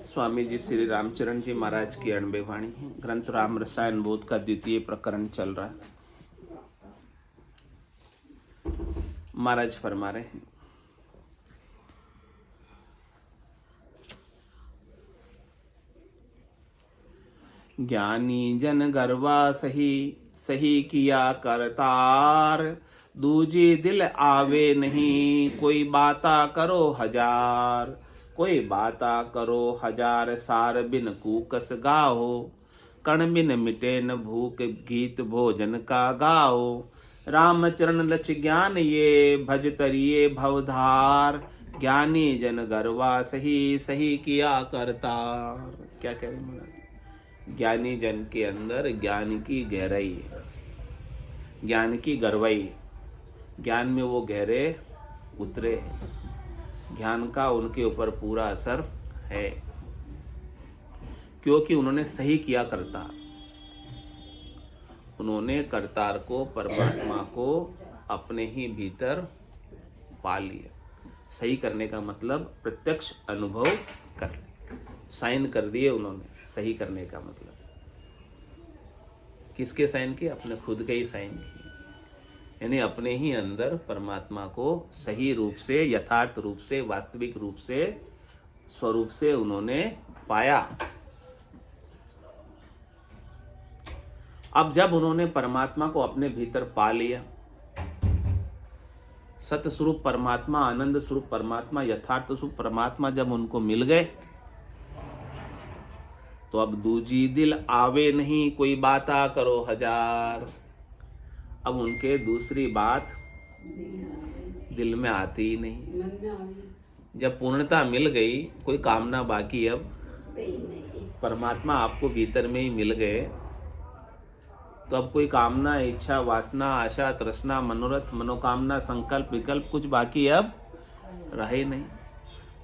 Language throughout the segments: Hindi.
स्वामी जी श्री रामचरण जी महाराज की अणबे वाणी है। ग्रंथ राम रसायन बोध का द्वितीय प्रकरण चल रहा है। महाराज फरमा रहे हैं, ज्ञानी जन गर्वा सही सही किया करतार, दूजी दिल आवे नहीं कोई बाता करो हजार, कोई बाता करो हजार सार बिन कूकस गाओ, कण बिन मिटे न भूख गीत भोजन का गाओ, रामचरण लक्ष्य ज्ञान ये भज तरिये भवधार, ज्ञानी जन गर्वा सही सही किया करतार। क्या कह रहे महाराज? ज्ञानी जन के अंदर ज्ञान की गहराई है, ज्ञान की गहराई, ज्ञान में वो गहरे उतरे हैं, ज्ञान का उनके ऊपर पूरा असर है, क्योंकि उन्होंने सही किया करतार। उन्होंने करतार को, परमात्मा को अपने ही भीतर पा लिया। सही करने का मतलब प्रत्यक्ष अनुभव कर, साइन कर दिए उन्होंने। सही करने का मतलब किसके साइन किए? अपने खुद के ही साइन किए, यानी अपने ही अंदर परमात्मा को सही रूप से, यथार्थ रूप से, वास्तविक रूप से, स्वरूप से उन्होंने पाया। अब जब उन्होंने परमात्मा को अपने भीतर पा लिया, सत्य स्वरूप परमात्मा, आनंद स्वरूप परमात्मा, यथार्थ स्वरूप परमात्मा जब उनको मिल गए, तो अब दूजी दिल आवे नहीं कोई बाता करो हजार। अब उनके दूसरी बात दिल में आती ही नहीं। जब पूर्णता मिल गई, कोई कामना बाकी अब परमात्मा आपको भीतर में ही मिल गए, तो अब कोई कामना, इच्छा, वासना, आशा, तृष्णा, मनोरथ, मनोकामना, संकल्प, विकल्प कुछ बाकी अब रहे नहीं।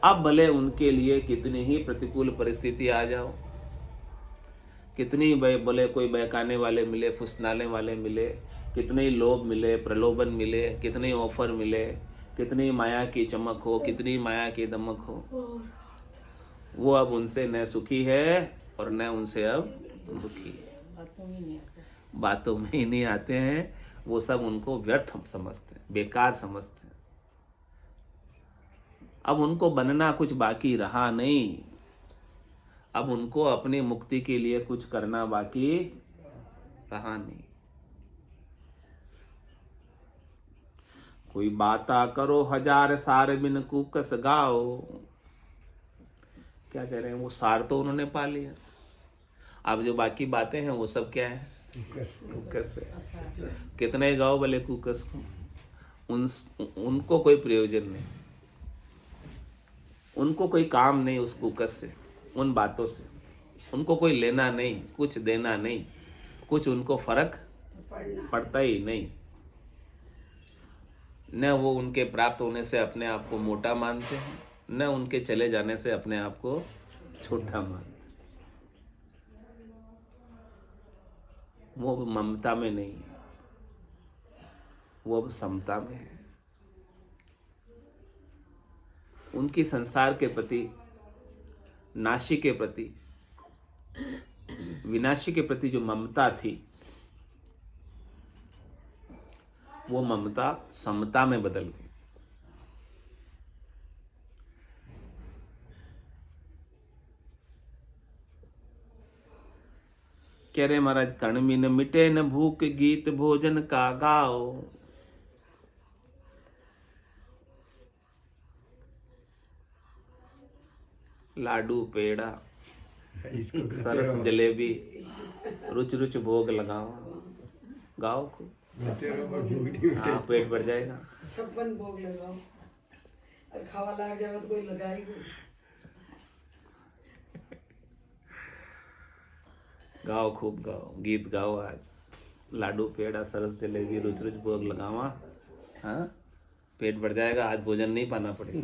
अब भले उनके लिए कितनी ही प्रतिकूल परिस्थिति आ जाओ, कितनी बोले कोई बहकाने वाले मिले, फुसलाने वाले मिले, कितने ही लोभ मिले, प्रलोभन मिले, कितने ऑफर मिले, कितनी माया की चमक हो, कितनी माया की दमक हो, वो अब उनसे न सुखी है और न उनसे अब दुखी है। बातों में ही नहीं आते हैं। वो सब उनको व्यर्थ समझते हैं, बेकार समझते हैं। अब उनको बनना कुछ बाकी रहा नहीं। अब उनको अपनी मुक्ति के लिए कुछ करना बाकी रहा नहीं। कोई बाता करो हजार सार बिन कूकस गाओ। क्या कह रहे हैं? वो सार तो उन्होंने पा लिया, अब जो बाकी बातें हैं वो सब क्या है? कूकस है। कितने गाओ भले कूकस को, उनको कोई प्रयोजन नहीं, उनको कोई काम नहीं उस कूकस से, उन बातों से उनको कोई लेना नहीं, कुछ देना नहीं, कुछ उनको फर्क पड़ता ही नहीं। न वो उनके प्राप्त होने से अपने आप को मोटा मानते हैं, न उनके चले जाने से अपने आप को छोटा मानते। वो ममता में नहीं है, वो अब समता में है। उनकी संसार के प्रति, नाशी के प्रति, विनाशी के प्रति जो ममता थी, वो ममता समता में बदल गई। कह रहे महाराज, कण बिन मिटे न भूख गीत भोजन का गाओ। लाडू पेड़ा सरस जलेबी रुच रुच भोग लगाओ, गाओ को। हाँ, पेट भर जाएगा। 56 भोग लगाओ और खावा लग जाए तो कोई लगाएगा। गाओ, खूब गाओ, गीत गाओ। आज लाडू पेड़ा सरस जलेबी रुच रुच भोग लगावा, हाँ, पेट भर जाएगा। आज भोजन नहीं पाना पड़ेगा।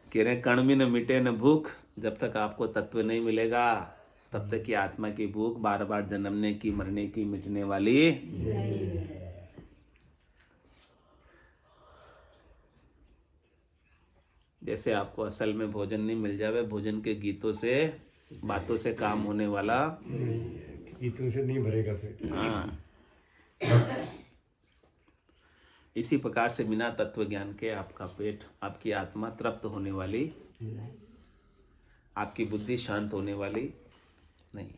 कह रहे कण भी न मिटे न भूख। जब तक आपको तत्व नहीं मिलेगा, तब तक की आत्मा की भूख बार बार जन्मने की, मरने की, मिटने वाली नहीं। जैसे आपको असल में भोजन नहीं मिल जावे, भोजन के गीतों से बातों से काम होने वाला नहीं है, गीतों से नहीं भरेगा पेट। हाँ। इसी प्रकार से बिना तत्व ज्ञान के आपका पेट, आपकी आत्मा तृप्त होने वाली, आपकी बुद्धि शांत होने वाली नहीं।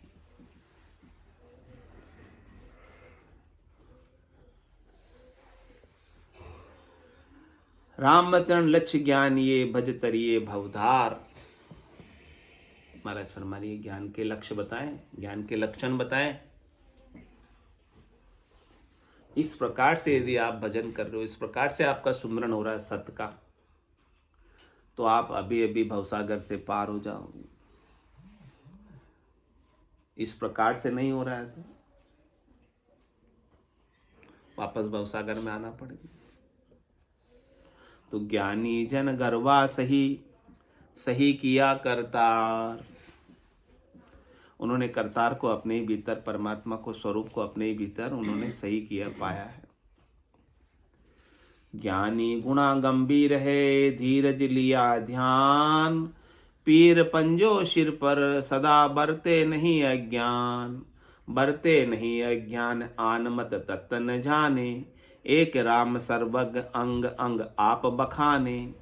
रामचरण लक्ष्य ज्ञान ये भज तरिए भवधार। महाराज फरमा रही है, ज्ञान के लक्ष्य बताएं, ज्ञान के लक्षण बताएं। इस प्रकार से यदि आप भजन कर रहे हो, इस प्रकार से आपका सुमरन हो रहा है सत्य का, तो आप अभी अभी भवसागर से पार हो जाओगे। इस प्रकार से नहीं हो रहा है तो वापस भवसागर में आना पड़ेगा। तो ज्ञानी जन गर्वा सही, सही किया करतार। उन्होंने करतार को अपने ही भीतर, परमात्मा को, स्वरूप को अपने ही भीतर उन्होंने सही किया, पाया है। ज्ञानी गुणा गंभीर है, धीरज लिया ध्यान। पीर पंजो सिर पर सदा बरते नहीं अज्ञान। बरते नहीं अज्ञान आन मत तत्व न जाने। एक राम सर्वज्ञ अंग अंग आप बखाने।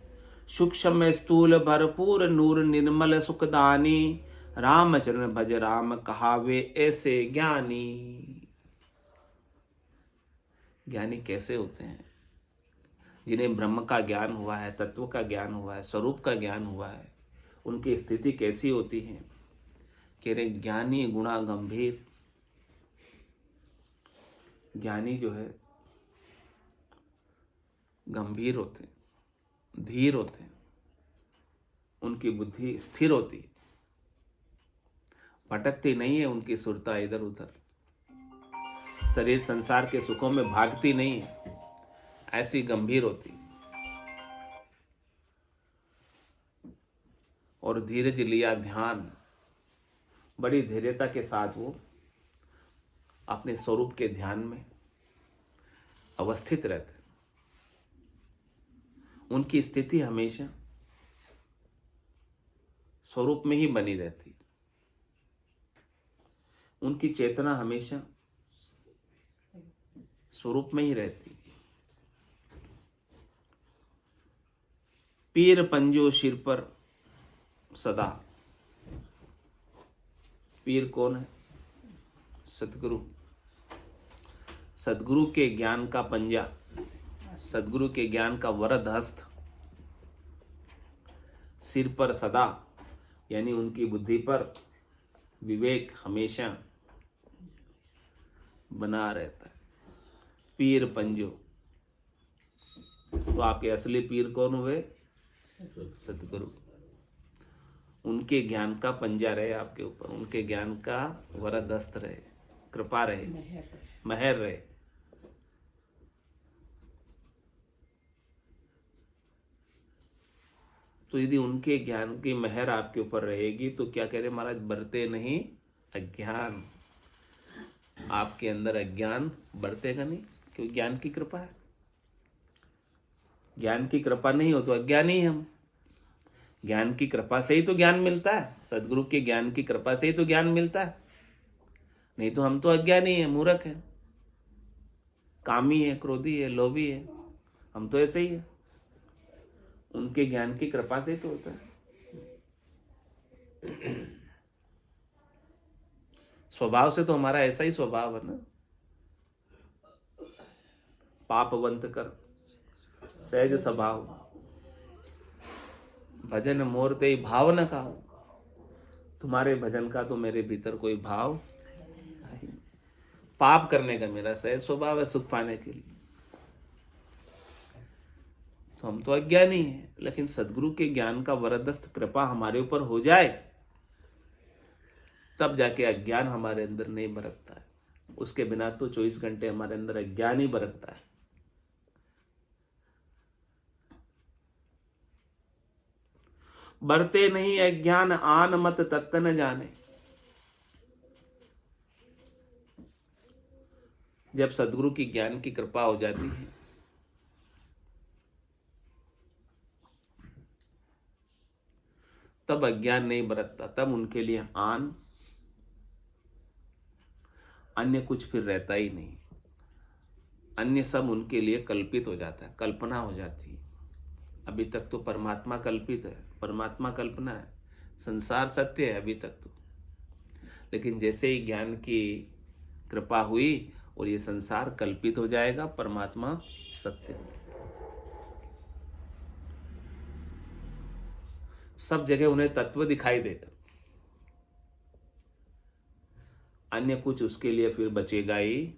सूक्ष्म स्थूल भरपूर नूर निर्मल सुखदानी। रामचरण भज राम कहावे ऐसे ज्ञानी। ज्ञानी कैसे होते हैं? जिन्हें ब्रह्म का ज्ञान हुआ है, तत्व का ज्ञान हुआ है, स्वरूप का ज्ञान हुआ है। उनकी स्थिति कैसी होती है? कह रहे ज्ञानी गुणा गंभीर। ज्ञानी जो है गंभीर होते हैं, धीर होते हैं, उनकी बुद्धि स्थिर होती है, भटकती नहीं है उनकी सुरता इधर उधर, शरीर संसार के सुखों में भागती नहीं है, ऐसी गंभीर होती। और धीरज लिया ध्यान, बड़ी धैर्यता के साथ वो अपने स्वरूप के ध्यान में अवस्थित रहते। उनकी स्थिति हमेशा स्वरूप में ही बनी रहती। उनकी चेतना हमेशा स्वरूप में ही रहती। पीर पंजो सिर पर सदा। पीर कौन है? सतगुरु। सदगुरु के ज्ञान का पंजा, सदगुरु के ज्ञान का वरद हस्त सिर पर सदा, यानी उनकी बुद्धि पर विवेक हमेशा बना रहता है। पीर पंजो, तो आपके असली पीर कौन हुए? सतगुरु। उनके ज्ञान का पंजा रहे आपके ऊपर, उनके ज्ञान का वरद हस्त रहे, कृपा रहे, महर रहे। तो यदि उनके ज्ञान की महर आपके ऊपर रहेगी तो क्या कह रहे महाराज? बरते नहीं अज्ञान। आपके अंदर अज्ञान बरतेगा नहीं, क्योंकि ज्ञान की कृपा है। ज्ञान की कृपा नहीं हो तो अज्ञानी हम। ज्ञान की कृपा से ही तो ज्ञान मिलता है, सदगुरु के ज्ञान की कृपा से ही तो ज्ञान मिलता है। नहीं तो हम तो अज्ञानी है, मूर्ख है, कामी है, क्रोधी है, लोभी है, हम तो ऐसे ही है। उनके ज्ञान की कृपा से ही तो होता है। स्वभाव से तो हमारा ऐसा ही स्वभाव है ना। पापवंत कर सहज स्वभाव, भजन मोर ते भाव न का। तुम्हारे भजन का तो मेरे भीतर कोई भाव नहीं। पाप करने का मेरा सहज स्वभाव है सुख पाने के लिए। तो हम तो अज्ञानी हैं, लेकिन सदगुरु के ज्ञान का वरदस्त कृपा हमारे ऊपर हो जाए तब जाके अज्ञान हमारे अंदर नहीं बरतता है। उसके बिना तो 24 घंटे हमारे अंदर अज्ञान ही बरतता है। बरते नहीं अज्ञान आन मत तत्व न जाने। जब सदगुरु की ज्ञान की कृपा हो जाती है तब अज्ञान नहीं बरतता, तब उनके लिए अन्य कुछ फिर रहता ही नहीं। अन्य सब उनके लिए कल्पित हो जाता है, कल्पना हो जाती है। अभी तक तो परमात्मा कल्पित है, परमात्मा कल्पना है, संसार सत्य है अभी तक तो। लेकिन जैसे ही ज्ञान की कृपा हुई और ये संसार कल्पित हो जाएगा, परमात्मा सत्य है। सब जगह उन्हें तत्व दिखाई देगा, अन्य कुछ उसके लिए फिर बचेगा ही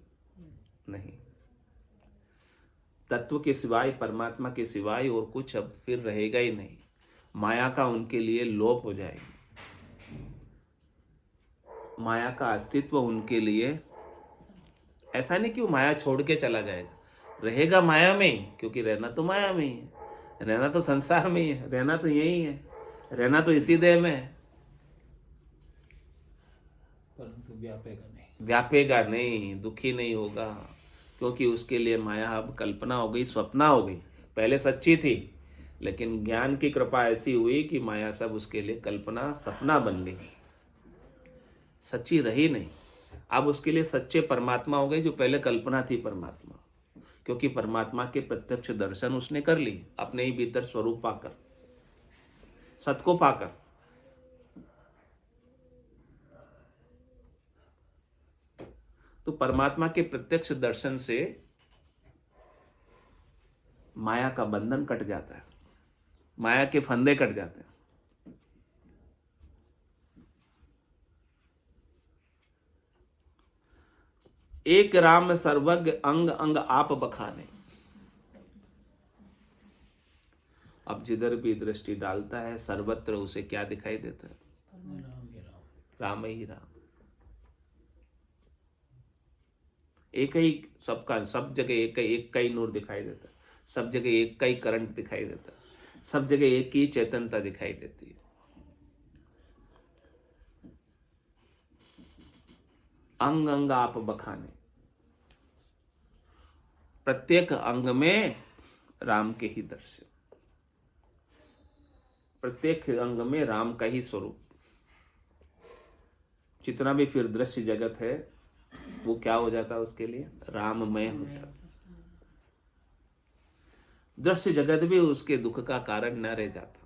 नहीं। तत्व के सिवाय, परमात्मा के सिवाय और कुछ अब फिर रहेगा ही नहीं। माया का उनके लिए लोप हो जाएगा, माया का अस्तित्व उनके लिए, ऐसा नहीं कि वो माया छोड़ के चला जाएगा, रहेगा माया में ही, क्योंकि रहना तो माया में ही है, रहना तो संसार में ही है, रहना तो यही है, रहना तो इसी देह में है, परंतु व्यापेगा नहीं, दुखी नहीं होगा, क्योंकि उसके लिए माया अब कल्पना हो गई, स्वप्ना हो गई। पहले सच्ची थी, लेकिन ज्ञान की कृपा ऐसी हुई कि माया सब उसके लिए कल्पना, सपना बन गई, सच्ची रही नहीं। अब उसके लिए सच्चे परमात्मा हो गए, जो पहले कल्पना थी परमात्मा, क्योंकि परमात्मा के प्रत्यक्ष दर्शन उसने कर ली, अपने ही भीतर स्वरूप पाकर, सत को पाकर। तो परमात्मा के प्रत्यक्ष दर्शन से माया का बंधन कट जाता है, माया के फंदे कट जाते हैं। एक राम सर्वज्ञ अंग अंग आप बखाने। अब जिधर भी दृष्टि डालता है, सर्वत्र उसे क्या दिखाई देता है? राम ही राम। एक ही सबका, सब जगह एक का ही नूर दिखाई देता है, सब जगह एक का ही करंट दिखाई देता है, सब जगह एक ही चेतनता दिखाई देती है। अंग अंग आप बखाने, प्रत्येक अंग में राम के ही दर्शन, प्रत्येक अंग में राम का ही स्वरूप। जितना भी फिर दृश्य जगत है वो क्या हो जाता है उसके लिए? राममय हो जाता। दृश्य जगत भी उसके दुख का कारण न रह जाता।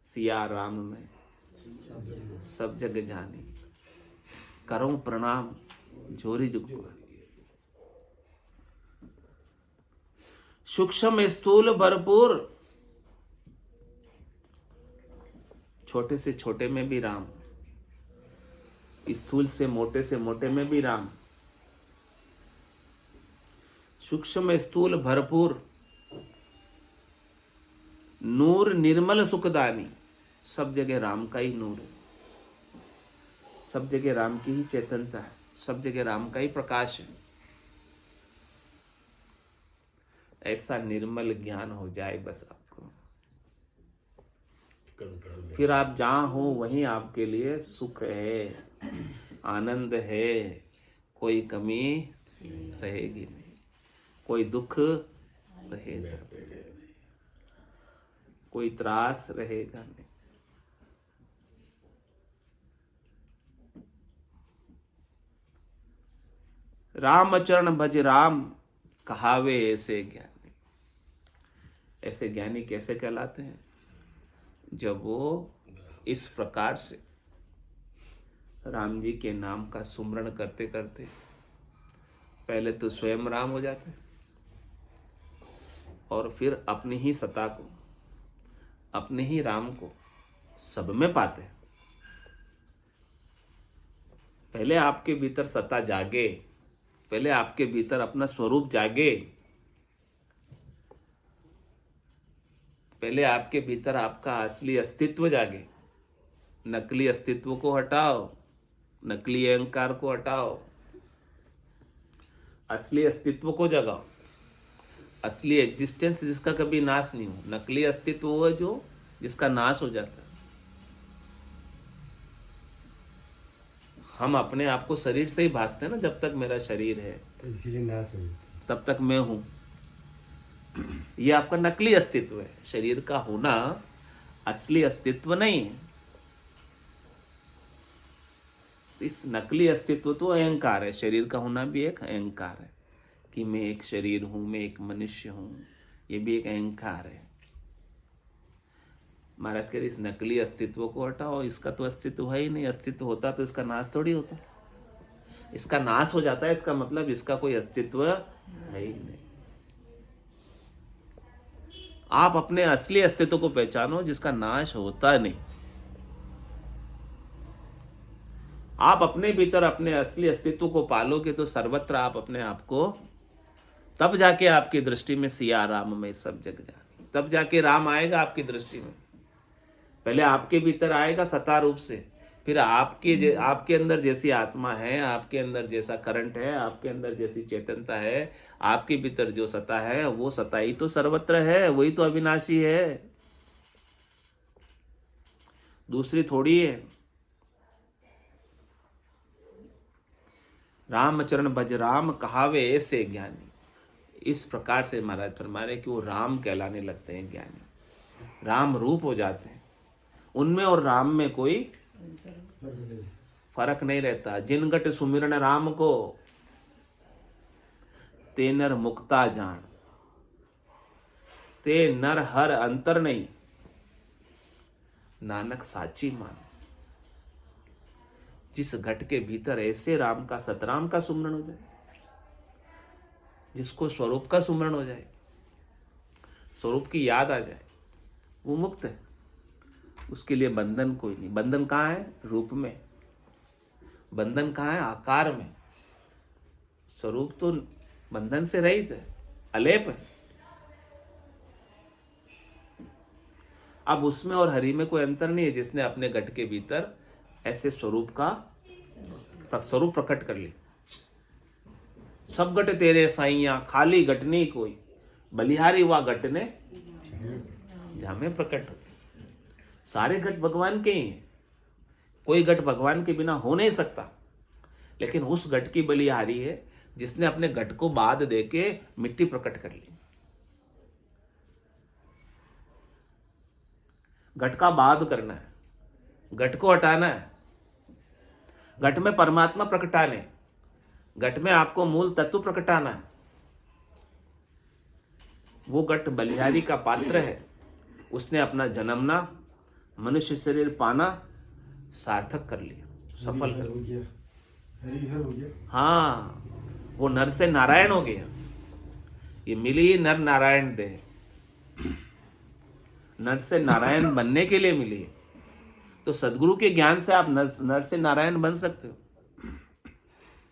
सिया राम में सब जग जाने, करूं प्रणाम जोरी जुग। सूक्ष्म स्थूल भरपूर, छोटे से छोटे में भी राम, स्थूल से मोटे में भी राम। सूक्ष्म स्थूल भरपूर, नूर निर्मल सुखदानी, सब जगह राम का ही नूर है, सब जगह राम की ही चेतनता है, सब जगह राम का ही प्रकाश है। ऐसा निर्मल ज्ञान हो जाए बस आपको, फिर आप जहां हो वहीं आपके लिए सुख है, आनंद है, कोई कमी रहेगी नहीं, कोई दुख रहेगा, कोई त्रास रहेगा नहीं। राम चरण भज राम कहावे ऐसे ज्ञानी। ऐसे ज्ञानी कैसे कहलाते हैं? जब वो इस प्रकार से राम जी के नाम का सुमरण करते करते पहले तो स्वयं राम हो जाते और फिर अपनी ही सत्ता को, अपने ही राम को सब में पाते। पहले आपके भीतर सत्ता जागे, पहले आपके भीतर अपना स्वरूप जागे, पहले आपके भीतर आपका असली अस्तित्व जागे। नकली अस्तित्व को हटाओ, नकली अहंकार को हटाओ, असली अस्तित्व को जगाओ। असली एग्जिस्टेंस जिसका कभी नाश नहीं हो, नकली अस्तित्व वो है जो जिसका नाश हो जाता है। हम अपने आप को शरीर से ही भासते हैं ना, जब तक मेरा शरीर है तो इसीलिए नाश हो जाता तब तक मैं हूं। ये आपका नकली अस्तित्व है। शरीर का होना असली अस्तित्व नहीं है। तो इस नकली अस्तित्व तो अहंकार है। शरीर का होना भी एक अहंकार है कि मैं एक शरीर हूं, मैं एक मनुष्य हूं, ये भी एक अहंकार है। महाराज कह रहे इस नकली अस्तित्व को हटाओ, इसका तो अस्तित्व है ही नहीं। अस्तित्व होता तो इसका नाश थोड़ी होता। इसका नाश हो जाता है, इसका मतलब इसका कोई अस्तित्व है ही नहीं। आप अपने असली अस्तित्व को पहचानो जिसका नाश होता नहीं। आप अपने भीतर अपने असली अस्तित्व को पालोगे तो सर्वत्र आप अपने आप को, तब जाके आपकी दृष्टि में सिया राम में सब जग जाए, तब जाके राम आएगा आपकी दृष्टि में। पहले आपके भीतर आएगा सत्ता रूप से, फिर आपके अंदर जैसी आत्मा है, आपके अंदर जैसा करंट है, आपके अंदर जैसी चेतनता है, आपके भीतर जो सत्ता है वो सत्ता ही तो सर्वत्र है, वही तो अविनाशी है, दूसरी थोड़ी है। रामचरण भज राम कहावे ऐसे ज्ञानी। इस प्रकार से महाराज फरमा रहे कि वो राम कहलाने लगते हैं ज्ञानी, राम रूप हो जाते हैं। उनमें और राम में कोई फर्क नहीं रहता। जिन गट सुमिरन राम को ते नर मुक्ता जान, ते नर हर अंतर नहीं, नानक साची मान। जिस घट के भीतर ऐसे राम का, सतराम का सुमरण हो जाए, जिसको स्वरूप का सुमरण हो जाए, स्वरूप की याद आ जाए, वो मुक्त है। उसके लिए बंधन कोई नहीं। बंधन कहाँ है? रूप में। बंधन कहाँ है? आकार में। स्वरूप तो बंधन से रहित है, अलेप है। अब उसमें और हरि में कोई अंतर नहीं है। जिसने अपने घट के भीतर ऐसे स्वरूप प्रकट कर ली। सब घट तेरे साइया, खाली घट नहीं कोई, बलिहारी हुआ घट ने जामे प्रकट। सारे घट भगवान के ही हैं, कोई घट भगवान के बिना हो नहीं सकता। लेकिन उस घट की बलिहारी है जिसने अपने घट को बाध देके मिट्टी प्रकट कर ली। घट का बाध करना है, घट को हटाना है, घट में परमात्मा प्रकटाने, घट में आपको मूल तत्व प्रकटाना है। वो घट बलिहारी का पात्र है। उसने अपना जन्मना, मनुष्य शरीर पाना सार्थक कर लिया, सफल कर लिया। हरिहर हो गया। हाँ, वो नर से नारायण हो गया। ये मिली नर नारायण देह, नर से नारायण बनने के लिए मिली है। तो सदगुरु के ज्ञान से आप नर से नारायण बन सकते हो।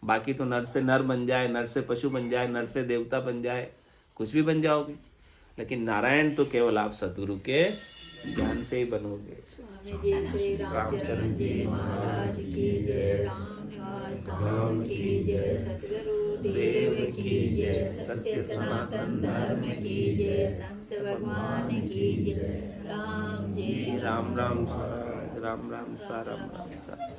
बाकी तो नर से नर बन जाए, नर से पशु बन जाए, नर से देवता बन जाए, कुछ भी बन जाओगे। लेकिन नारायण तो केवल आप सदगुरु के ज्ञान से ही बनोगे। स्वामी जी श्री रामचरण जी महाराज की जय। राम धाम की जय। सतगुरु देव की जय। सत्य सनातन धर्म की जय। संत भगवान की जय। राम जी राम राम सा राम राम सा राम राम सा।